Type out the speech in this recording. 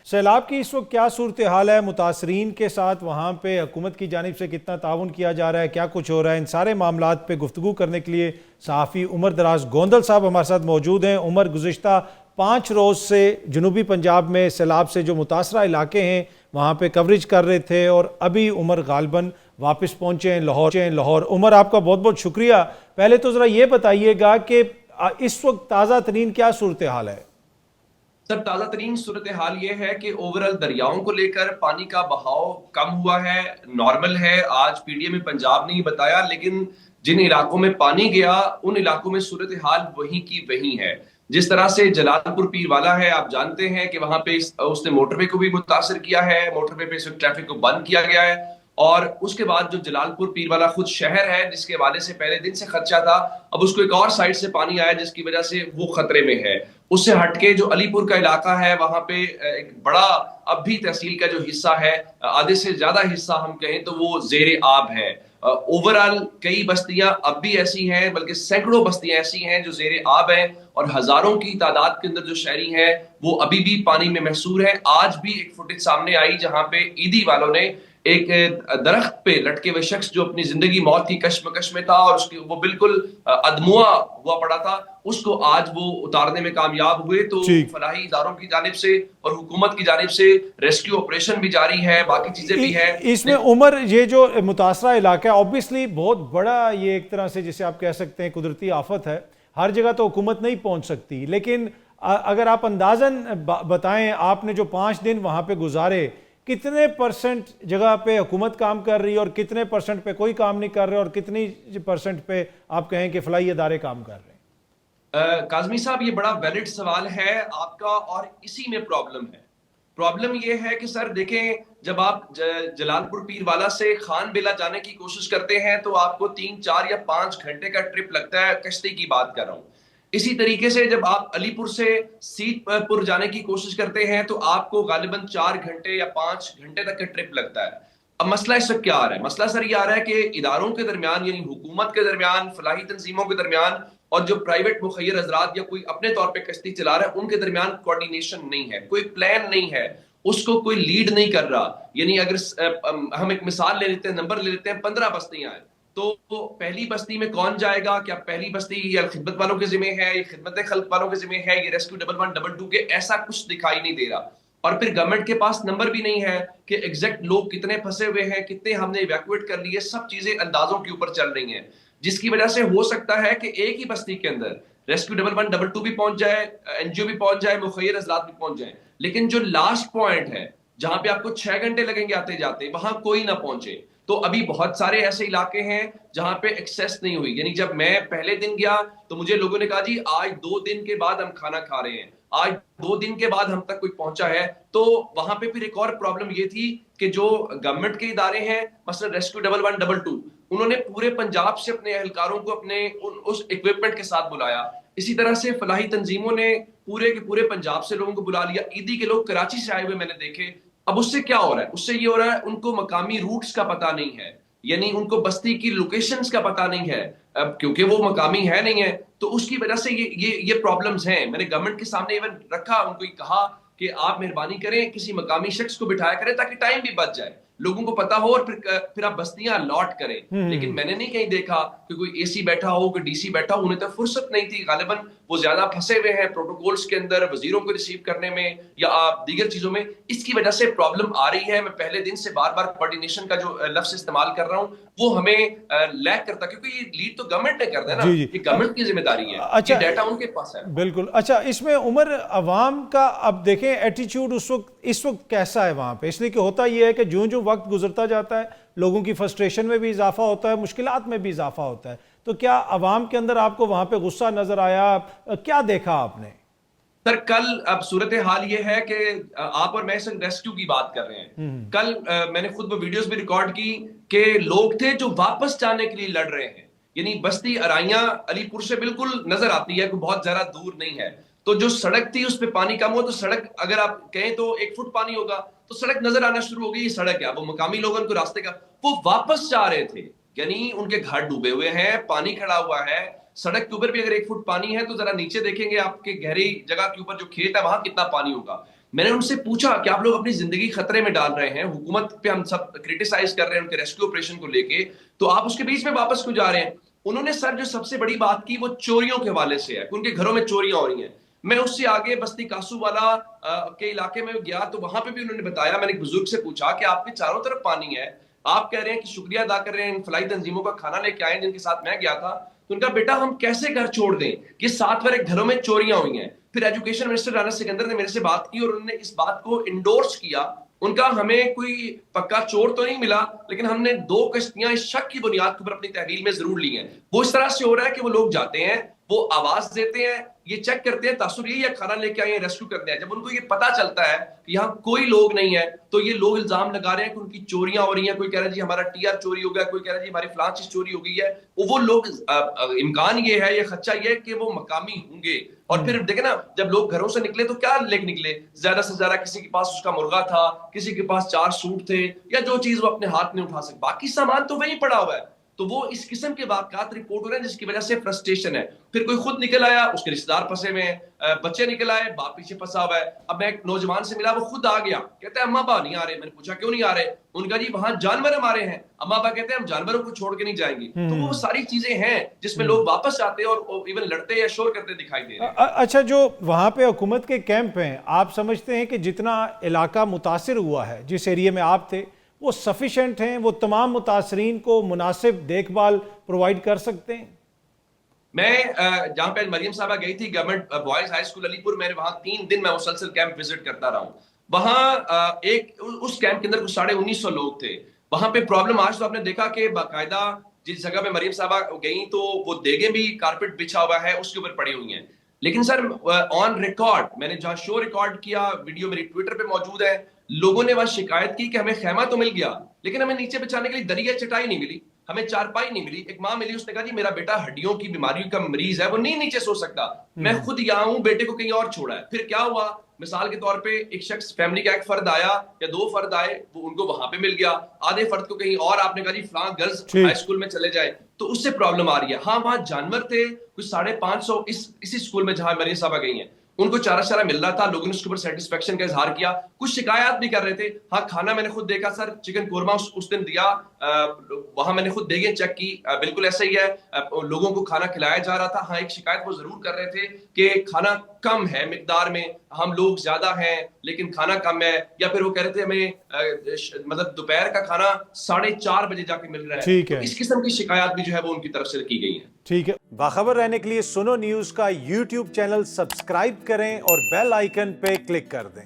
سیلاب کی اس وقت کیا صورتحال ہے؟ متاثرین کے ساتھ وہاں پہ حکومت کی جانب سے کتنا تعاون کیا جا رہا ہے؟ کیا کچھ ہو رہا ہے؟ ان سارے معاملات پہ گفتگو کرنے کے لیے صحافی عمر دراز گوندل صاحب ہمارے ساتھ موجود ہیں۔ عمر، گزشتہ 5 روز سے جنوبی پنجاب میں سیلاب سے جو متاثرہ علاقے ہیں وہاں پہ کوریج کر رہے تھے، اور ابھی عمر غالباً واپس پہنچے ہیں لاہور۔ عمر، آپ کا بہت بہت شکریہ۔ پہلے تو ذرا یہ بتائیے گا کہ اس وقت تازہ ترین کیا صورتحال ہے؟ سر، تازہ ترین صورتحال یہ ہے کہ اوورال دریاؤں کو لے کر پانی کا بہاؤ کم ہوا ہے، نارمل ہے۔ آج پی ڈی اے میں پنجاب نے ہی بتایا، لیکن جن علاقوں میں پانی گیا ان علاقوں میں صورتحال وہیں کی وہیں ہے۔ جس طرح سے جلال پور پیر والا ہے، آپ جانتے ہیں کہ وہاں پہ اس نے موٹر وے کو بھی متاثر کیا ہے، موٹر وے پہ ٹریفک کو بند کیا گیا ہے۔ اور اس کے بعد جو جلال پور پیر والا خود شہر ہے جس کے حوالے سے پہلے دن سے خدشہ تھا، اب اس کو ایک اور سائڈ سے پانی آیا جس کی وجہ سے وہ خطرے میں ہے۔ اس سے ہٹ کے جو علی پور کا علاقہ ہے وہاں پہ ایک بڑا اب بھی تحصیل کا جو حصہ ہے، آدھے سے زیادہ حصہ ہم کہیں تو وہ زیر آب ہے۔ اوورال کئی بستیاں اب بھی ایسی ہیں، بلکہ سینکڑوں بستیاں ایسی ہیں جو زیر آب ہیں، اور ہزاروں کی تعداد کے اندر جو شہری ہیں وہ ابھی بھی پانی میں محصور ہیں۔ آج بھی ایک فوٹیج سامنے آئی جہاں پہ عیدی والوں نے ایک درخت پہ لٹکے ہوئے شخص جو اپنی زندگی موت کی کشمکش میں تھا اور وہ بالکل ادموا ہوا پڑا تھا، اس کو آج وہ اتارنے میں کامیاب ہوئے۔ تو فلاحی اداروں کی جانب سے اور حکومت کی جانب سے ریسکیو آپریشن بھی جاری ہے، باقی چیزیں بھی ہیں۔ اس میں عمر، یہ جو متاثرہ علاقہ ہے اوبویسلی بہت بڑا، یہ ایک طرح سے جسے آپ کہہ سکتے ہیں قدرتی آفت ہے، ہر جگہ تو حکومت نہیں پہنچ سکتی، لیکن اگر آپ اندازاً بتائیں، آپ نے جو 5 دن وہاں پہ گزارے، کتنے پرسنٹ جگہ پہ حکومت کام کر رہی ہے اور کتنے پرسنٹ پہ کوئی کام نہیں کر رہے، اور کتنی پرسنٹ پہ آپ کہیں کہ فلاحی ادارے کام کر رہے ہیں؟ کاظمی صاحب، یہ بڑا ویلڈ سوال ہے آپ کا، اور اسی میں پرابلم ہے۔ پرابلم یہ ہے کہ سر دیکھیں، جب آپ جلال پور پیر والا سے خان بیلا جانے کی کوشش کرتے ہیں تو آپ کو 3، 4 یا 5 گھنٹے کا ٹرپ لگتا ہے، کشتی کی بات کر رہا ہوں۔ اسی طریقے سے جب آپ علی پور سے سیت پور جانے کی کوشش کرتے ہیں تو آپ کو غالباً 4 گھنٹے یا 5 گھنٹے تک کا ٹرپ لگتا ہے۔ اب مسئلہ اس وقت کیا آ رہا ہے؟ مسئلہ سر یہ آ رہا ہے کہ اداروں کے درمیان، یعنی حکومت کے درمیان، فلاحی تنظیموں کے درمیان، اور جو پرائیویٹ مخیر حضرات یا کوئی اپنے طور پہ کشتی چلا رہا ہے ان کے درمیان کوارڈینیشن نہیں ہے، کوئی پلان نہیں ہے، اس کو کوئی لیڈ نہیں کر رہا۔ یعنی اگر ہم ایک مثال لے لیتے ہیں، نمبر لے لیتے ہیں، 15 بستیاں ہیں تو پہلی بستی میں کون جائے گا؟ کیا پہلی بستی یا خدمت والوں کے ذمہ ہے، یا خدمت خلق والوں کے ذمہ ہے، یہ ریسکیو 11 کے؟ ایسا کچھ دکھائی نہیں دے رہا۔ اور پھر گورنمنٹ کے پاس نمبر بھی نہیں ہے کہ ایگزیکٹ لوگ کتنے پھنسے ہوئے ہیں، کتنے ہم نے ایویکویٹ کر لیے، سب چیزیں اندازوں کے اوپر چل رہی ہیں، جس کی وجہ سے ہو سکتا ہے کہ ایک ہی بستی کے اندر ریسکیو 11 بھی پہنچ جائے، این جی او بھی پہنچ جائے، مخیر حضرات بھی پہنچ جائیں، لیکن جو لاسٹ پوائنٹ ہے جہاں پہ آپ کو 6 گھنٹے لگیں گے آتے جاتے، وہاں کوئی نہ پہنچے۔ تو ابھی بہت سارے ایسے علاقے ہیں جہاں پہ ایکسیس نہیں ہوئی۔ یعنی جب میں پہلے دن گیا تو مجھے لوگوں نے کہا جی آج 2 دن کے بعد ہم کھانا کھا رہے ہیں، آج 2 دن کے بعد ہم تک کوئی پہنچا ہے۔ تو وہاں پہ پھر ایک اور پرابلم یہ تھی کہ جو گورنمنٹ کے ادارے ہیں، مثلا ریسکیو 11 انہوں نے پورے پنجاب سے اپنے اہلکاروں کو اپنے اس اکوپمنٹ کے ساتھ بلایا۔ اسی طرح سے فلاحی تنظیموں نے پورے کے پورے پنجاب سے لوگوں کو بلا لیا۔ عیدی کے لوگ کراچی سے آئے ہوئے میں نے دیکھے۔ اب اس سے کیا ہو رہا ہے؟ اس سے یہ ہو رہا ہے ان کو مقامی روٹس کا پتہ نہیں ہے، یعنی ان کو بستی کی لوکیشنز کا پتہ نہیں ہے، اب کیونکہ وہ مقامی ہے نہیں ہے، تو اس کی وجہ سے یہ پرابلمز ہیں۔ میں نے گورنمنٹ کے سامنے ایون رکھا، ان کو کہا کہ آپ مہربانی کریں کسی مقامی شخص کو بٹھایا کریں تاکہ ٹائم بھی بچ جائے، لوگوں کو پتا ہو، اور پھر آپ بستیاں الاٹ کریں۔ لیکن میں نے نہیں کہیں دیکھا کہ کوئی اے سی بیٹھا ہو، کوئی ڈی سی بیٹھا ہو، انہیں تو فرصت نہیں تھی، غالباً وہ زیادہ پھنسے ہوئے ہیں پروٹوکولز کے اندر، وزیروں کو ریسیو کرنے میں یا دیگر چیزوں میں۔ اس کی وجہ سے پرابلم آ رہی ہے۔ میں پہلے دن سے بار بار کوارڈینیشن کا جو لفظ استعمال کر رہا ہوں وہ ہمیں لیک کرتا، کیونکہ یہ لیڈ تو گورنمنٹ نے کرتا ہے نا، یہ گورنمنٹ کی ذمہ داری ہے، یہ ڈیٹا ان کے پاس ہے۔ بالکل۔ اچھا، اس میں عمر عوام کا اب دیکھیں ایٹیچیوڈ اس وقت کیسا ہے وہاں پہ؟ اس لیے کہ ہوتا یہ ہے کہ جو وقت گزرتا جاتا ہے لوگوں کی فرسٹریشن میں بھی اضافہ ہوتا ہے، مشکلات میں بھی اضافہ ہوتا ہے، تو کیا عوام کے اندر آپ کو وہاں پہ غصہ نظر آیا؟ کیا دیکھا آپ نے؟ سر کل اب صورتحال یہ ہے کہ آپ اور میں ریسکیو کی بات کر رہے ہیں، کل میں نے خود وہ ویڈیوز بھی ریکارڈ کی کہ لوگ تھے جو واپس جانے کے لیے لڑ رہے ہیں، یعنی بستی ارائیاں علی پور سے بالکل نظر آتی ہے، کوئی بہت زیادہ دور نہیں ہے، تو جو سڑک تھی اس پہ پانی کم ہو تو سڑک اگر آپ کہیں تو 1 فٹ پانی ہوگا تو سڑک نظر آنا شروع ہو گئی، یہ سڑک ہے۔ وہ مقامی لوگوں کو راستے کا، وہ واپس جا رہے تھے، یعنی ان کے گھر ڈوبے ہوئے ہیں، پانی کھڑا ہوا ہے، سڑک کے اوپر بھی اگر 1 فٹ پانی ہے تو ذرا نیچے دیکھیں گے آپ کے گہری جگہ کے اوپر جو کھیت ہے وہاں کتنا پانی ہوگا۔ میں نے ان سے پوچھا کہ آپ لوگ اپنی زندگی خطرے میں ڈال رہے ہیں, حکومت پہ ہم سب کرٹیسائز کر رہے ہیں ان کے ریسکیو آپریشن کو لے کے, تو آپ اس کے بیچ میں واپس کیوں جا رہے ہیں؟ انہوں نے سر جو سب سے بڑی بات کی وہ چوریوں کے حوالے سے ہے کہ ان کے گھروں میں چوریاں ہو رہی ہیں. میں اس سے آگے بستی کاسو والا کے علاقے میں گیا تو وہاں پہ بھی انہوں نے بتایا, میں نے ایک بزرگ سے پوچھا کہ آپ کے چاروں طرف پانی ہے, آپ کہہ رہے ہیں کہ شکریہ ادا کر رہے ہیں ان فلاحی تنظیموں کا کھانا لے کے آئے جن کے ساتھ میں گیا تھا, تو ان کا بیٹا ہم کیسے گھر چھوڑ دیں, یہ 7 بڑے گھروں میں چوریاں ہوئی ہیں. پھر ایجوکیشن منسٹر رانا سکندر نے میرے سے بات کی اور انہوں نے اس بات کو انڈورس کیا. ان کا ہمیں کوئی پکا چور تو نہیں ملا, لیکن ہم نے 2 کشتیاں اس شک کی بنیاد کے اوپر اپنی تحویل میں ضرور لی ہیں. وہ اس طرح سے ہو رہا ہے کہ وہ لوگ جاتے ہیں, وہ آواز دیتے ہیں, یہ چیک کرتے ہیں تاثر یہی ہے کھانا لے کے آئے ہیں, ریسکیو کرتے ہیں. جب ان کو یہ پتا چلتا ہے کہ یہاں کوئی لوگ نہیں ہے تو یہ لوگ الزام لگا رہے ہیں کہ ان کی چوریاں ہو رہی ہیں. کوئی کہہ رہا ہے جی ہمارا ٹی آر چوری ہو گیا, کوئی کہہ رہا ہے جی ہماری فلاں چیز چوری ہو گئی ہے. وہ لوگ امکان یہ ہے, یہ خدشہ یہ ہے کہ وہ مقامی ہوں گے. اور پھر دیکھیں نا, جب لوگ گھروں سے نکلے تو کیا لے کے نکلے, زیادہ سے زیادہ کسی کے پاس اس کا مرغا تھا, کسی کے پاس 4 سوٹ تھے, یا جو چیز وہ اپنے ہاتھ میں اٹھا سکے, باقی سامان تو وہیں پڑا ہوا ہے. تو وہ اس قسم کے واقعات رپورٹ ہو رہے ہیں جس کی وجہ سے فرسٹریشن ہے. پھر کوئی خود نکل آیا, اس کے رشتے دار پھنسے ہوئے ہیں, بچے نکل آئے, باپ پیچھے پھنسا ہوا ہے. اب میں ایک نوجوان سے ملا, وہ خود آ گیا, کہتا ہے اماں ابا نہیں آ رہے. میں نے پوچھا کیوں نہیں آ رہے؟ ان کا جی وہاں جانور ہمارے ہیں. اماں ابا کہتے ہیں ہم جانوروں کو چھوڑ کے نہیں جائیں گے. تو وہ ساری چیزیں ہیں جس میں لوگ واپس آتے ہیں اور ایون لڑتے یا شور کرتے دکھائی دے رہے ہیں. اچھا, جو وہاں پہ حکومت کے کیمپ ہیں, آپ سمجھتے ہیں کہ جتنا علاقہ متاثر ہوا ہے, جس ایریے میں آپ تھے, وہ سفیشینٹ ہیں, وہ تمام متاثرین کو مناسب دیکھ بھال پرووائڈ کر سکتے ہیں؟ میں جہاں پہ مریم صاحبہ گئی تھی گورنمنٹ بوائز ہائی اسکول علی پور, میں وہاں 3 دن میں مسلسل کیمپ وزٹ کرتا رہا ہوں. وہاں ایک اس کیمپ کے اندر کچھ 1950 لوگ تھے. وہاں پہ پرابلم آج تو آپ نے دیکھا کہ باقاعدہ جس جگہ پہ مریم صاحبہ گئیں تو وہ دیگیں بھی کارپیٹ بچھا ہوا ہے, اس کے اوپر پڑی ہوئی ہیں. لیکن سر آن ریکارڈ, میں نے جہاں شو ریکارڈ کیا, ویڈیو میری ٹویٹر پہ موجود ہے, لوگوں نے وہاں شکایت کی کہ ہمیں خیمہ تو مل گیا لیکن ہمیں نیچے بچھانے کے لیے دریا چٹائی نہیں ملی, ہمیں چارپائی نہیں ملی. ایک ماں ملی, اس نے کہا جی میرا بیٹا ہڈیوں کی بیماریوں کا مریض ہے, وہ نہیں نیچے سو سکتا, میں خود یہاں ہوں, بیٹے کو کہیں اور چھوڑا ہے. پھر کیا ہوا, مثال کے طور پہ ایک شخص, فیملی کا ایک فرد آیا یا 2 فرد آئے, وہ ان کو وہاں پہ مل گیا, آدھے فرد کو کہیں اور, آپ نے کہا جی فلاں گرلز ہائی اسکول میں چلے جائے, تو اس سے پرابلم آ رہی ہے. ہاں وہاں جانور تھے کچھ 550 اسی اسکول میں جہاں مریم صاحبہ گئی ہیں, ان کو چارہ چارہ مل رہا تھا, لوگوں نے اس کے اوپر سیٹسفیکشن کا اظہار کیا, کچھ شکایات بھی کر رہے تھے. ہاں کھانا میں نے خود دیکھا سر, چکن قورمہ اس دن دیا, وہاں میں نے خود دیگیں چیک کی, بالکل ایسا ہی ہے, لوگوں کو کھانا کھلایا جا رہا تھا. ہاں ایک شکایت وہ ضرور کر رہے تھے کہ کھانا کم ہے مقدار میں, ہم لوگ زیادہ ہیں لیکن کھانا کم ہے, یا پھر وہ کہہ رہے تھے ہمیں مطلب دوپہر کا کھانا 4:30 بجے جا کے مل رہا ہے. تو اس قسم کی شکایات بھی جو ہے وہ ان کی طرف سے کی گئی ہیں. ٹھیک ہے, باخبر رہنے کے لیے سنو نیوز کا یوٹیوب چینل سبسکرائب کریں اور بیل آئیکن پہ کلک کر دیں.